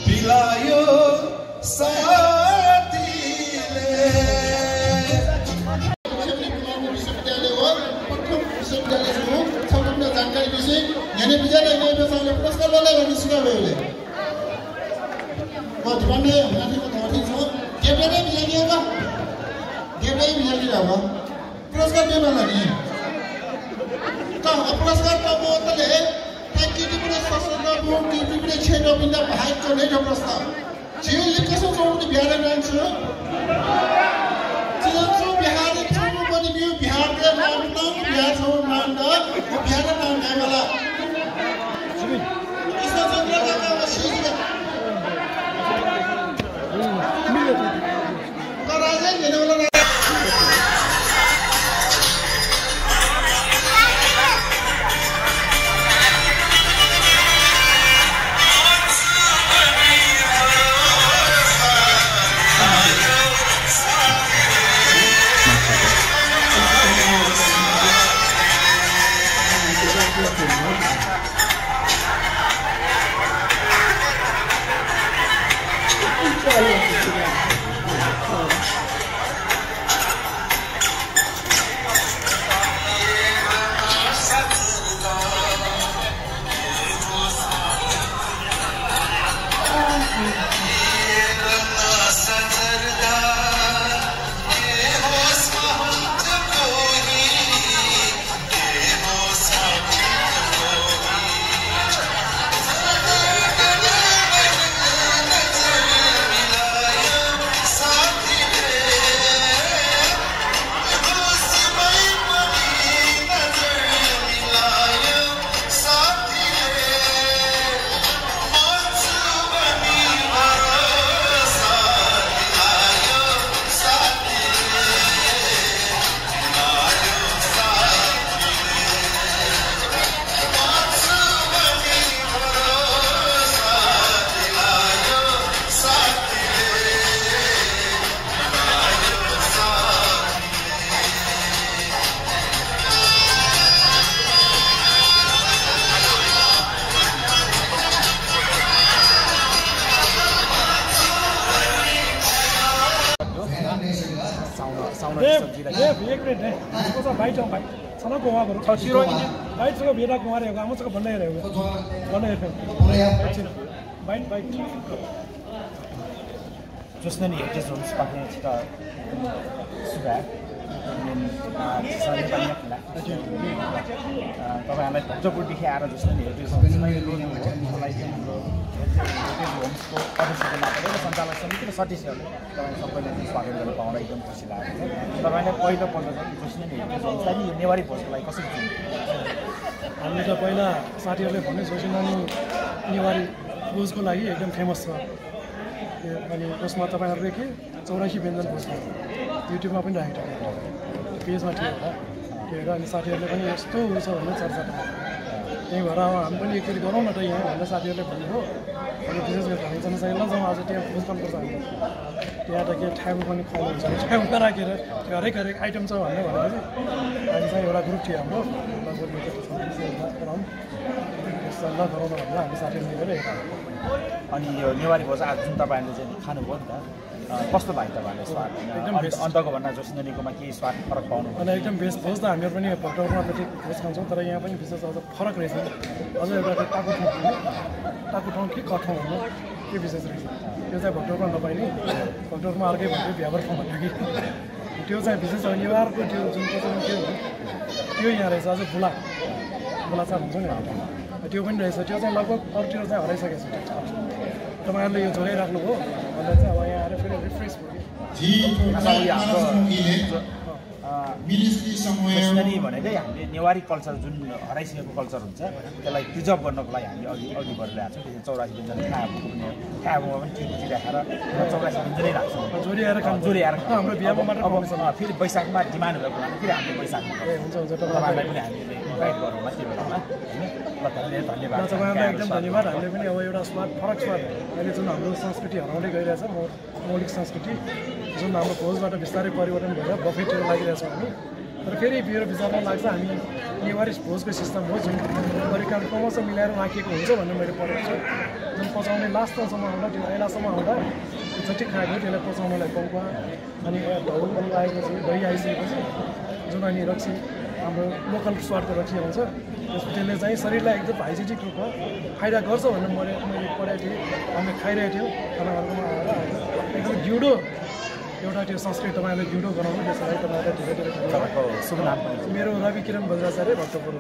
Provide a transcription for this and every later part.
पिलायो साथीले विश्वविद्यालय हो प्रथम विश्वविद्यालय हो सम्पूर्ण जानकारी विषय यहाँ विद्यालय नै बेसाले पुरस्कार लले भन्ने सिकाउले म भन्ने माथिको थर्टी छु केबेले बिजाली हो केबेले बिजाली हो पुरस्कार दिनु लागि त पुरस्कार पाउँदै किटिपुरे सशस्त्र बोर्ड किटिपुरे क्षेत्र बिना भाइ चले जो प्रस्ताव जिउले कसो चौडी बिहार जान्छु जिउसो बिहार चौडी पनि बिउ बिहारले मान्दा बिहार छौ मान्दा बिहार मान्दा मला कृष्ण चन्द्र काका सिज कराजे नेले Josna ni heritage homes pakai kita sudah saya banyak lah. Tapi kami betul-betul dikira Josna ni heritage homes ni dulu mulai heritage homes ko ada sebenarnya ada sancalan sendiri kita satis ya. Kami sampai nanti swagat dalam pawai itu mesti lah. Tapi kami poin itu Josna ni heritage homes tadi newari post like kosong. Kami tu poin lah saat ini boleh Josna ni newari post ko lagi एकदम famous lah. अनि उसमा तपाईहरुले के 84 व्यञ्जन post युट्युबमा पनि राखेको छ पेजमा थियो होला त्यो हेरेर अनि साथीहरुले पनि यस्तो हुन्छ भन्ने चर्चा त्यही भएर हामी पनि एकचोटि गरौँ न त यहाँ भनेर साथीहरुले भन्नुभयो अनि विशेष गरी हामी जनसाधारण ल जाउँ आज त्यहाँ पोस्ट गर्नुपर्छ हामी त्यहाँ त के ठाउँ पनि खुवाउनुहुन्छ ठाउँमा राखेर हरेक हरेक आइटम छ भन्ने भनेपछि हामी चाहिँ एउटा ग्रुप थियो हाम्रो लगभग गरौँ सल्लाह गरौँ न भनेर हामी साथीहरु मिलेर अनि यो नेवारी भोज आज जुन तपाईहरुले चाहिँ खानुभयो नि त कस्तो लाग्यो तपाईहरुलाई स्वाद एकदम अन्तको भन्दा जोस्नेनीकोमा के स्वाद फरक पाउनु अनि एकदम बेस्ट भोज त हामीहरु पनि भक्तपुरमा पनि भोज खान्छौँ तर यहाँ पनि विशेष अझ फरक रहेछ अझ एउटा टाकु ठाउँ के कठाउँ भन्नु के विशेष रहेछ त्यो चाहिँ भक्तपुरमा नपाइने भक्तपुरमा अर्कै भन्थ्यो भ्याबर ठाउँ भन्थ्यो कि त्यो चाहिँ विशेष हो नेवारको त्यो जुन प्रचलन थियो त्यो यहाँ रहेछ अझ बुला चाड हुन्छ नि त्यो पनि रहेछ त्यो चाहिँ लगभग अरूतिर चाहिँ हराइसकेको छ तपाईहरुले यो जोगाइराख्नु हो भन्दा चाहिँ अब यहाँ आएर फेरि रिफ्रेस भयो मिनिस्ट्री समूह मिसनरी भनेकै हामीले नेवारी कल्चर जुन हराइसकेको कल्चर हुन्छ त्यसलाई प्रिजर्भ गर्नको लागि हामी अघि बढिरहेको छौँ। त्यसरी 84 व्यञ्जन खाएकोमा पनि टिकुटी राखेर 84 व्यञ्जनै राख्छौँ। जोडिएर हाम्रो बिहामा मात्र अब फेरि वैशाखमा डिमान्ड भएको हुनाले फेरि हामीले वैशाखमा हुन्छ तपाईँहरूलाई पनि हामीले इन्भाइट गरौँ त्यो बेलामा होइन। धन्यवाद तपाईँहरूलाई एकदम धन्यवाद। हामीले पनि अब एउटा स्वाद फरक स्वाद अहिले जुन हाम्रो संस्कृति हराउँदै गइरहेछ मौलिक संस्कृति जुन हाम्रो भोजबाट बिस्तारै परिवर्तन भएर बफेटतिर लागिरहेछौँ हामी। तर फेरि मेरो विचारमा लाग्छ हामी नेवारी भोजको सिस्टम हो जुन परिकार क्रमशः मिलाएर राखिएको हुन्छ भनेर मैले पढेको छु। जुन पचाउने लास्टसम्म आउँदा त्यो ऐलासम्म आउँदा जति खाएको त्यसलाई पचाउनलाई पौवा अनि ढौल आएपछि दही आइसकेपछि जुन अनि रक्सी हाम्रो लोकल स्वादको रक्सी आउँछ त्यसले चाहिँ शरीरलाई एकदम हाइजेनिक रूपमा फाइदा गर्छ भनेर मैले पढाएको थिएँ। हामीले खाइरहेको थियौँ खानाहरूकोमा आएर एकदम ढिँडो एउटा त्यो संस्कृति तपाईँहरूले ढिँडो गराउनु त्यसलाई तपाईँहरूलाई धेरै धेरै धन्यवाद। शुभ नाम मेरो रवि किरण बज्राचार्य भक्तपुर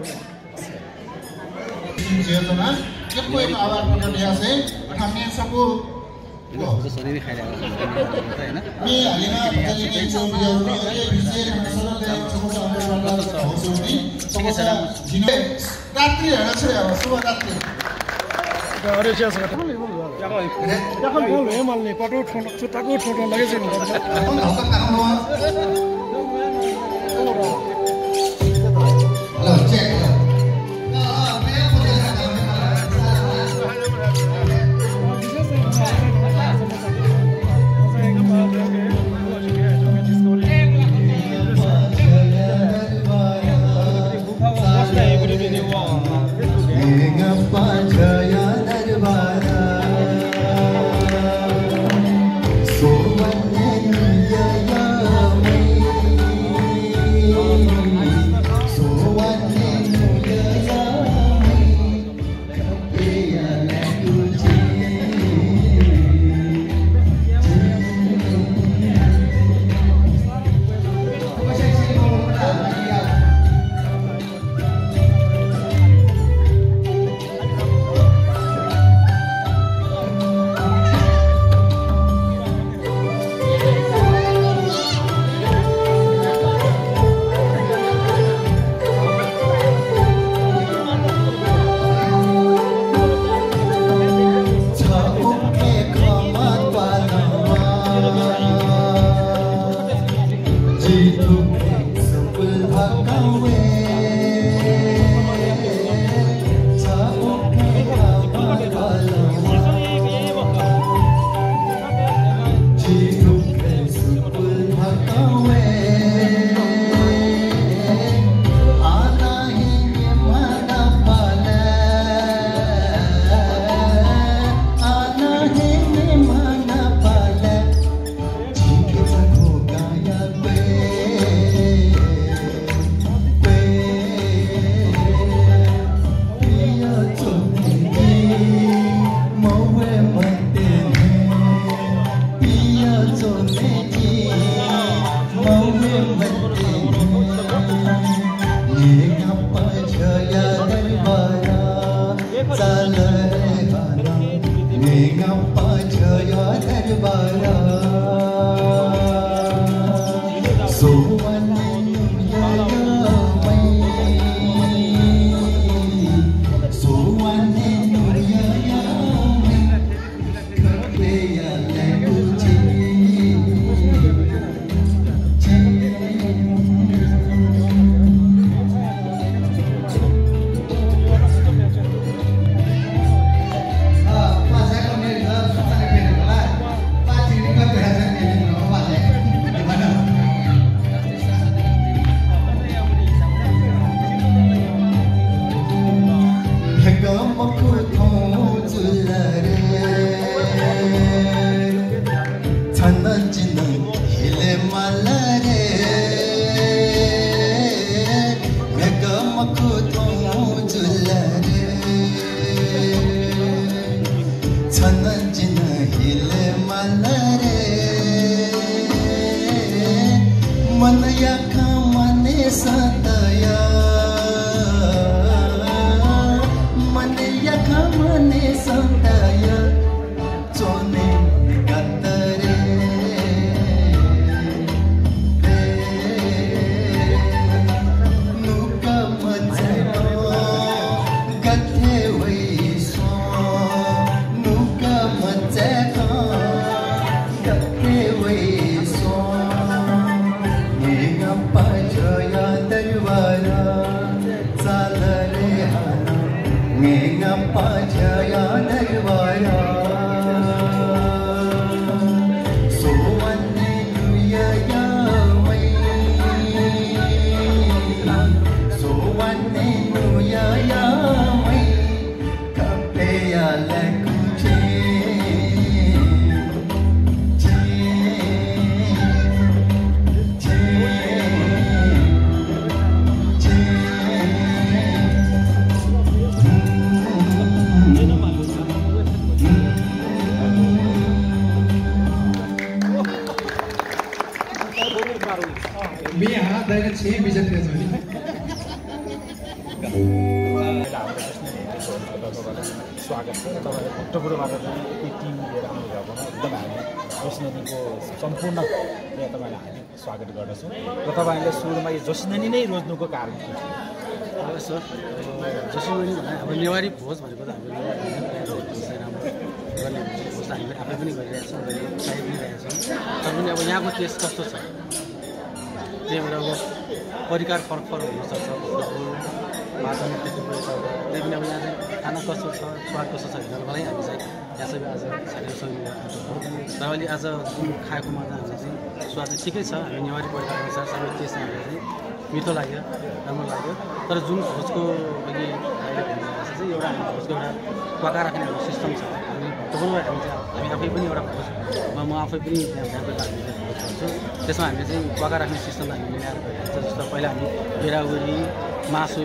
चेतना जब एक आवाज प्रकट किया से हमने सबको तो सोने भी खाया जाएगा है ना मैं अलीना पतली के जो भी और ये विशेष मसाला ले समोसा आने वाला होसुनी समोसा जिने रात्रि है छ अब शुभ रात्रि अरे चाहिँ जाकल बोल हे मल्ने पटो छुट्टाको छोटो लगेछ नि हम हकम काम हेलो चेक पाजया दरबारा सादरे हाना मेना पाजया दरबारा सोवन्ने दुया यामै सोवन्ने दुया यामै कपेया लकुचे मी हा दाइले 6 बिजन दिएछ नि स्वागत छ तपाईले भक्तपुरबाट चाहिँ यति टिम लिएर आउनु भएकोमा एकदम हामी जोस्ननीको सम्पूर्ण यहाँ तपाईलाई हामी स्वागत गर्दछौँ र तपाईले सुरुमा यो जोस्ननी नै रोज्नुको कारण के हो सर जोस्ननी भने अब नेवारी भोज भनेको त हाम्रो गर्ने भोज हामीले आफै पनि गरिरहेका छौँ खाइ पनि रहेका छौँ तर पनि अब यहाँको टेस्ट कस्तो छ त्यही भएर अब परिकार फरक फरक हुनसक्छ माछा त्यति पनि छ त्यही पनि अब यहाँ चाहिँ खाना कस्तो छ स्वाद कस्तो छ भन्नको लागि हामी चाहिँ यहाँ सबै आज साथीहरूसँग तर अहिले आज जुन खाएकोमा चाहिँ हामीले चाहिँ स्वाद चाहिँ ठिकै छ हामी नेवारी परिकार अनुसार सबै टेस्ट हामीलाई चाहिँ मिठो लाग्यो राम्रो लाग्यो तर जुन भोजको अहिले चाहिँ एउटा हामी भोजको एउटा पका राख्ने हाम्रो सिस्टम छ हामी भक्तपुरमा हामी आफै पनि एउटा भोज म आफै पनि त्यहाँ भोज गर्छु त्यसमा हामीले चाहिँ पका राख्ने सिस्टम हामी मिलाएर गरिरहेको छ जस्तो पहिला हामी गेरागुरी मासु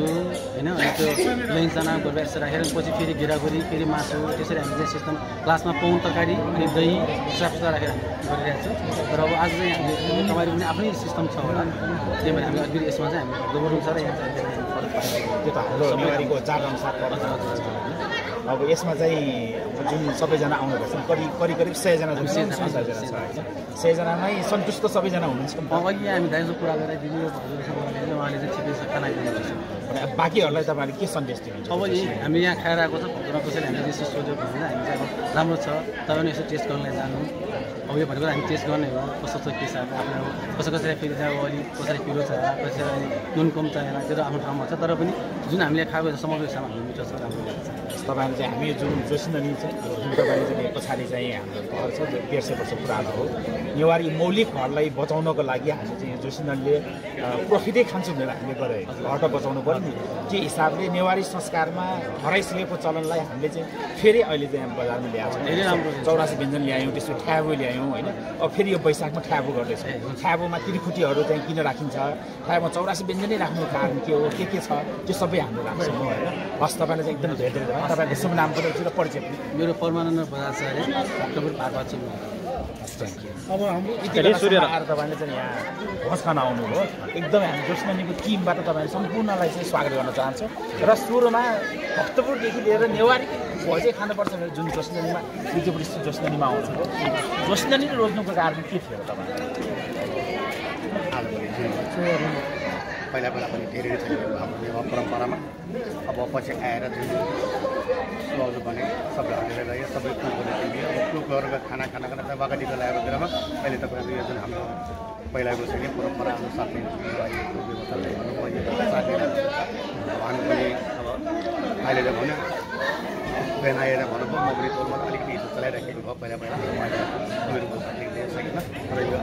होइन अनि त्यो लेन्चना गोर्बा यसो राखेर पछि फेरि गेरागुरी फेरि मासु त्यसरी हामीले सिस्टम लास्टमा पाउन तरकारी अनि दही साफसुग्घर राखेर हामी गरिरहेको छौँ तर अब आज चाहिँ हामीले तपाईँको पनि आफ्नै सिस्टम छ होला त्यही भएर हामी अलिकति यसमा चाहिँ हामी दोहोऱ्याउनु छ र यहाँ चाहिँ फरक त्यो त हाम्रो नेवारीको चाड अनुसार अब यसमा चाहिँ जुन सबैजना आउनुभएको छ करिब 100 जना छ होइन 100 जनामै सन्तुष्ट सबैजना हुनुहुन्छ अघि हामी दाइजो कुरा गरेर दिदी हजुरसँग उहाँले चाहिँ ठिकै छ खाना खाइदिनुहुन्छ बाँकीहरूलाई तपाईँले के सन्देश दिनुहुन्छ अब हामी यहाँ खाएर आएको छ र कसैले हामीले त्यसो सोध्यो भने हामी चाहिँ अब राम्रो छ तपाईँ यसो टेस्ट गर्नलाई जानु अब यो भनेको हामी टेस्ट गर्ने हो कस्तो छ के छ आफ्नो कसैलाई फेरि चाहिँ अब अलिक कसैलाई पिरो छ कसैलाई नुन कम चाहिएन त्यो त आफ्नो ठाउँमा छ तर पनि जुन हामीले खाएको समग्र हिसाबमा हामी मिठो छ राम्रो लाग्छ तपाईँले चाहिँ हामी जुन जोस्ननी छ जुन तपाईँले चाहिँ पछाडि चाहिँ हाम्रो घर छ 150 वर्ष पुरानो हो नेवारी मौलिक घरलाई बचाउनको लागि हामी चाहिँ यो जोस्ननीले प्रफिटै खान्छौँ भनेर हामीले गरेको घर त बचाउनु पर्यो नि के हिसाबले नेवारी संस्कारमा हराइसकेको चलनलाई हामीले चाहिँ फेरि अहिले चाहिँ बजारमा ल्याएको छ धेरै राम्रो 84 व्यञ्जन ल्यायौँ त्यसो ठ्याबो ल्यायौँ होइन अब फेरि यो वैशाखमा ठ्याबो गर्दैछौँ ठ्याबोमा त्रिखुटीहरू चाहिँ किन राखिन्छ ठ्याबोमा 84 व्यञ्जनै राख्नु कारण के हो के छ त्यो सबै हाम्रो राख्छौँ होइन हस् तपाईँलाई चाहिँ एकदम धेरै धेरै धन्यवाद तपाईँको शुभ नाम पनि र परिचय पनि मेरो परमानन्द बजार छ अरे भक्तपुर पार्वती अब हाम्रो आएर तपाईँले चाहिँ यहाँ भोज खान आउनुभयो एकदमै हामी जोस्ननीको टिमबाट तपाईँले सम्पूर्णलाई चाहिँ स्वागत गर्न चाहन्छु र सुरुमा भक्तपुरदेखि लिएर नेवारी भोजै खानुपर्छ भने जुन जोस्ननीमा त्रिपुरी जोस्ननीमा आउँछ जोस्ननी रोज्नुको कारण के थियो तपाईँलाई पहिला पनि धेरै छ हाम्रो नेवार परम्परामा अब पछि आएर जुन सुहाउनु भने सबै हालेर गयो सबै कुकहरू थियो अब कुकहरूको खाना अगाडि बेलाको बेलामा अहिले तपाईँको यो जुन हाम्रो पहिलाको छ नि परम्परा अनुसार हामी पनि अब अहिले त भन्यो बिहान आएर भन्नुभयो मगरी तौरमा अलिकति हिजो चलाइराखेको भयो पहिला सकेन तर यो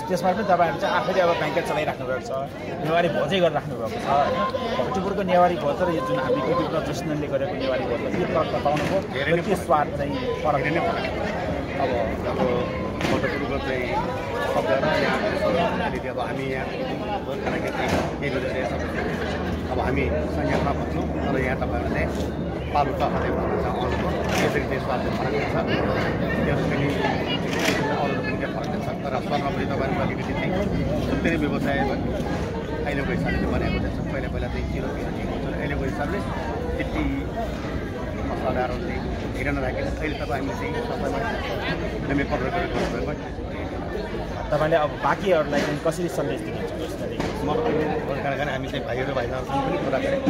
त्यसमा पनि तपाईँहरू चाहिँ आफैले अब ब्याङ्केट चलाइराख्नु भएको छ नेवारी भोजै गरिराख्नु भएको छ होइन भक्तपुरको नेवारी भोज र यो जुन हामी विभिन्न जोस्ननीले गरेको नेवारी भोज के तर्क पाउनुभयो र के स्वाद चाहिँ फरक नै फरक अब भक्तपुरको चाहिँ शब्द र यहाँ अलिकति अब हामी यहाँ खाना के गरेर सबै अब हामी संज्ञामा भन्छौँ तर यहाँ तपाईँहरू चाहिँ पालु टहले भन्छ अरूको यसरी चाहिँ स्वाद फरक हुन्छ त्यस पनि अरू पनि क्या फरक छ तर स्वरमा पनि तपाईँहरूको अलिकति चाहिँ धेरै व्यवसाय अहिलेको हिसाबले बनाएको छ पहिला चाहिँ किलो दिएको छ अहिलेको हिसाबले त्यति मसलाहरू चाहिँ धेरै नराखेर अहिले तपाईँ हामीले चाहिँ सबैमा एकदमै कभर गरेर गर्नुभएको तपाईँले अब बाँकीहरूलाई चाहिँ कसरी सन्देश दिनुहुन्छ म कारण हामी चाहिँ भाइहरू भाइदाहरूसँग पनि कुरा गरेँ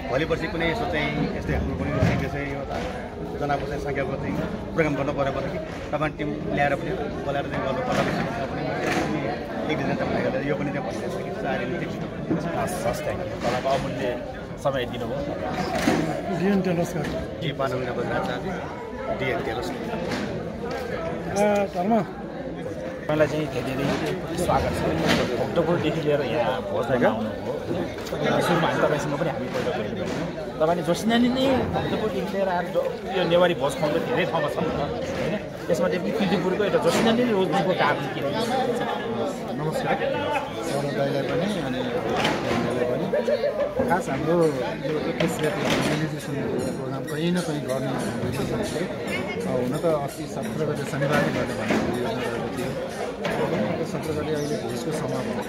भोलि पर्सि कुनै यसो चाहिँ यस्तै हाम्रो पनि चाहिँ यो जनाको चाहिँ सङ्ख्याको चाहिँ प्रोग्राम गर्नु पऱ्यो भने कि तपाईँ टिम ल्याएर पनि बोलाएर चाहिँ गर्नु पर्दा एक दुईजना भाइ गर्दा यो पनि त्यहाँ भनिरहेको छ कि चार हस् थ्याङ्क यू तपाईँको अमूल्य समय दिनुभयो डिएन टेलर्सका के पार्नु बजाचार्य डिएन टेलर्स धर्म तपाईँलाई चाहिँ धेरै धेरै स्वागत छ भक्तपुरदेखि लिएर यहाँ भोजमा आउनुभयो सुरुमा हामी तपाईँसँग पनि हामी पहिला गइरहेको थियौँ तपाईँले जोसिनानी नै भक्तपुरदेखि लिएर आएर यो नेवारी भोज खुवाउनु धेरै ठाउँमा छ होइन त्यसमा चाहिँ किर्तिपुरको एउटा जोसिनानी रोज्नुको कारण के नमस्कार सरोदाईलाई पनि अनि पनि खास हाम्रो यो 21 गते मोबिलाइजेसन प्रोग्राम कहीँ न कहीँ गर्ने हुन त अस्ति 17 गते शनिबार नै गर्ने भन्ने योजना रहेको थियो 17 गते अहिले भोजको समय भएको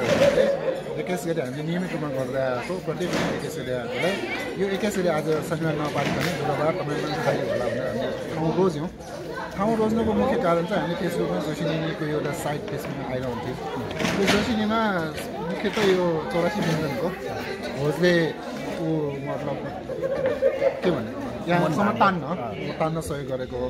21 गते हामीले नियमित रूपमा गर्दै आएको प्रत्येक 21 गते आएकोलाई यो 21 गते आज शनिबार नपारिकन बुधबार तपाईँलाई पनि खाली होला भनेर हामीले ठाउँ रोज्यौँ ठाउँ रोज्नुको मुख्य कारण चाहिँ हामीले फेसबुकमा जोसिनीको एउटा साइट फेसबुकमा आइरहन्थ्यो त्यो जोसिनीमा मुख्यतः यो 84 व्यञ्जनको भोजले मतलब के भन्ने यहाँसम्म तान्न सहयोग गरेको हो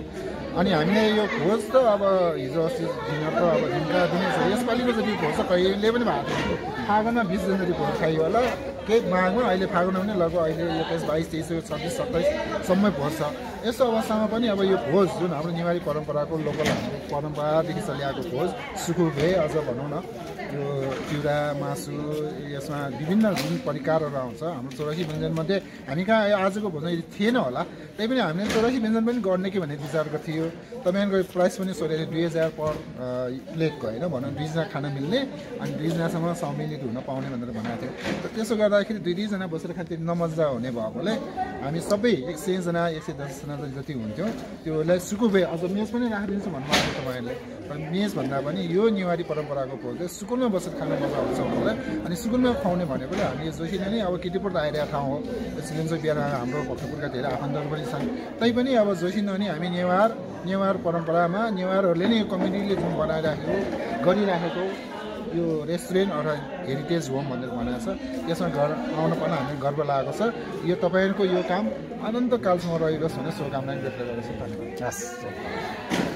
अनि हामीले यो भोज त अब हिजो अस्ति डिनर त अब दिनका दिनै छ यसपालिको जति भोज त कहिले पनि भएको थियो फागुनमा 20 जनवरी भोज खाइयो होला केही माघमा अहिले फागुनमा पनि लगभग अहिले 21, 22, 23, 26, 27 सम्मै भोज छ यस्तो अवस्थामा पनि अब यो भोज जुन हाम्रो नेवारी परम्पराको लोकल हाम्रो परम्परादेखि चलिआएको भोज सुकुभे अझ भनौँ न यो चिउरा मासु यसमा विभिन्न जुन परिकारहरू आउँछ हाम्रो 84 व्यञ्जनमध्ये हामी कहाँ आजको भोजन यदि थिएन होला तैपनि हामीले 84 व्यञ्जन पनि गर्ने कि भन्ने विचारको थियो तपाईँहरूको प्राइस पनि सोधेर 2000 पर प्लेटको होइन भनौँ 2 जना खान मिल्ने अनि 2 जनासम्म सम्मिलित हुन पाउने भनेर भनेको थियो र त्यसो गर्दाखेरि 2 जना बसेर खान त्यति नमजा हुने भएकोले हामी सबै 100 जना 110 जना जति हुन्थ्यो त्योलाई सुकुभे अझ मेज पनि राखिदिन्छु भन्नुभएको तपाईँहरूले र मेज भन्दा पनि यो नेवारी परम्पराको भोज सुकुनमा बसेर खान मजा आउँछ भनेर अनि सुकुनमा खुवाउने भनेको हामीले जोसिना नै अब किर्तिपुर त आइरहेको ठाउँ हो सिलेन्सो बिहार हाम्रो भक्तपुरका धेरै आफन्तहरू पनि छन् तैपनि अब जोसिना नि हामी नेवार परम्परामा नेवारहरूले नै यो कम्युनिटीले जुन बनाइराखेको गरिराखेको यो रेस्टुरेन्ट अथवा हेरिटेज होम भनेर भनेको छ त्यसमा आउन पाउन हामीलाई गर्व लागेको छ यो तपाईँहरूको यो काम अनन्तकालसम्म रहिरहोस् भन्ने शुभकामना व्यक्त गरेको छ धन्यवाद।